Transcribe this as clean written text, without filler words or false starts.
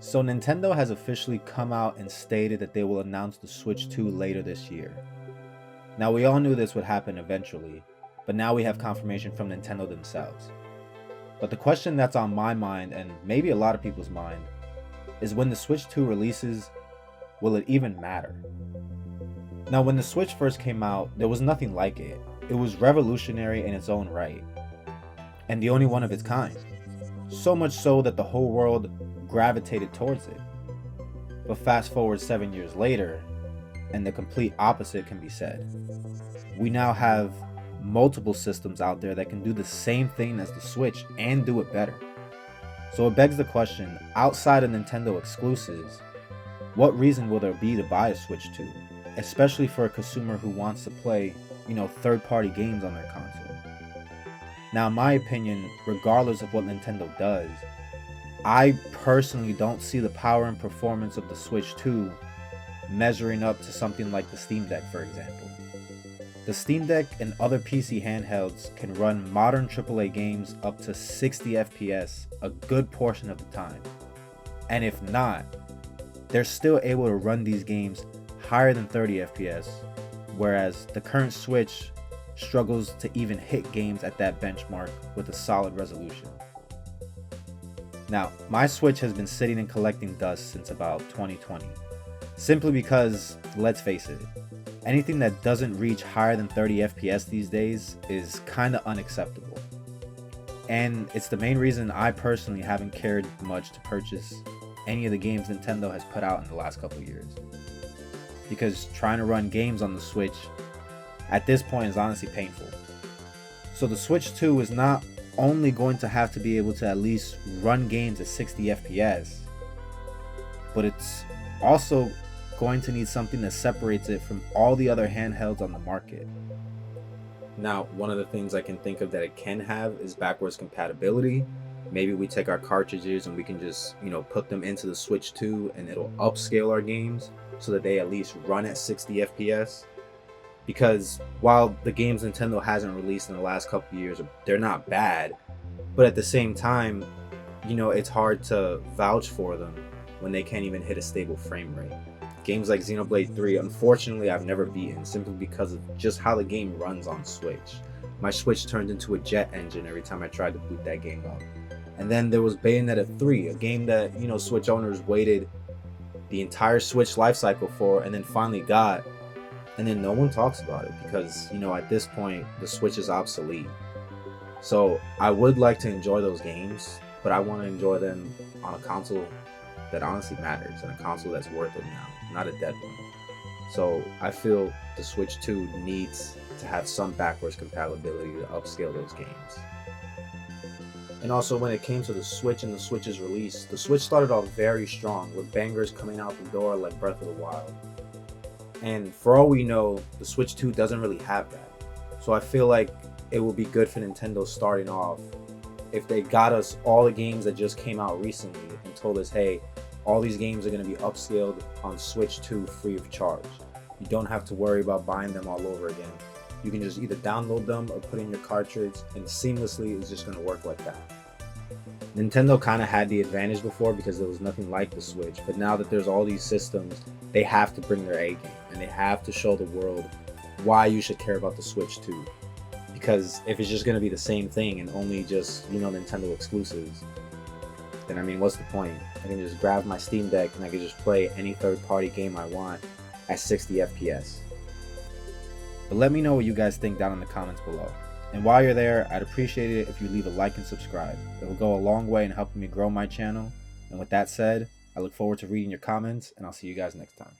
So Nintendo has officially come out and stated that they will announce the Switch 2 later this year. Now we all knew this would happen eventually, but now we have confirmation from Nintendo themselves. But the question that's on my mind, and maybe a lot of people's mind, is when the Switch 2 releases, will it even matter? Now when the Switch first came out, there was nothing like it. It was revolutionary in its own right, and the only one of its kind. So much so that the whole world gravitated towards it. But fast forward 7 years later, and the complete opposite can be said. We now have multiple systems out there that can do the same thing as the Switch and do it better. So it begs the question, outside of Nintendo exclusives, what reason will there be to buy a Switch 2? Especially for a consumer who wants to play, third-party games on their console. Now, in my opinion, regardless of what Nintendo does, I personally don't see the power and performance of the Switch 2 measuring up to something like the Steam Deck, for example. The Steam Deck and other PC handhelds can run modern AAA games up to 60 FPS a good portion of the time. And if not, they're still able to run these games higher than 30 FPS, whereas the current Switch struggles to even hit games at that benchmark with a solid resolution. Now, my Switch has been sitting and collecting dust since about 2020, simply because, let's face it, anything that doesn't reach higher than 30 FPS these days is kinda unacceptable. And it's the main reason I personally haven't cared much to purchase any of the games Nintendo has put out in the last couple of years. Because trying to run games on the Switch at this point is honestly painful. So the Switch 2 is not only going to have to be able to at least run games at 60 FPS, but it's also going to need something that separates it from all the other handhelds on the market. Now, one of the things I can think of that it can have is backwards compatibility. Maybe we take our cartridges and we can just, put them into the Switch 2 and it'll upscale our games so that they at least run at 60 FPS. Because while the games Nintendo hasn't released in the last couple of years, they're not bad, but at the same time, it's hard to vouch for them when they can't even hit a stable frame rate. Games like Xenoblade 3, unfortunately, I've never beaten simply because of just how the game runs on Switch. My Switch turned into a jet engine every time I tried to boot that game up. And then there was Bayonetta 3, a game that, Switch owners waited the entire Switch lifecycle for and then finally got. And then no one talks about it because, at this point, the Switch is obsolete. So I would like to enjoy those games, but I want to enjoy them on a console that honestly matters and a console that's worth it now, not a dead one. So I feel the Switch 2 needs to have some backwards compatibility to upscale those games. And also when it came to the Switch and the Switch's release, the Switch started off very strong with bangers coming out the door like Breath of the Wild. And for all we know, the Switch 2 doesn't really have that. So I feel like it would be good for Nintendo starting off if they got us all the games that just came out recently and told us, hey, all these games are going to be upscaled on Switch 2 free of charge. You don't have to worry about buying them all over again. You can just either download them or put in your cartridge, and seamlessly it's just going to work like that. Nintendo kind of had the advantage before because there was nothing like the Switch, but now that there's all these systems, they have to bring their A game, and they have to show the world why you should care about the Switch 2. Because if it's just going to be the same thing and only just, Nintendo exclusives, then what's the point? I can just grab my Steam Deck and I can just play any third-party game I want at 60 FPS. But let me know what you guys think down in the comments below. And while you're there, I'd appreciate it if you leave a like and subscribe. It will go a long way in helping me grow my channel. And with that said, I look forward to reading your comments, and I'll see you guys next time.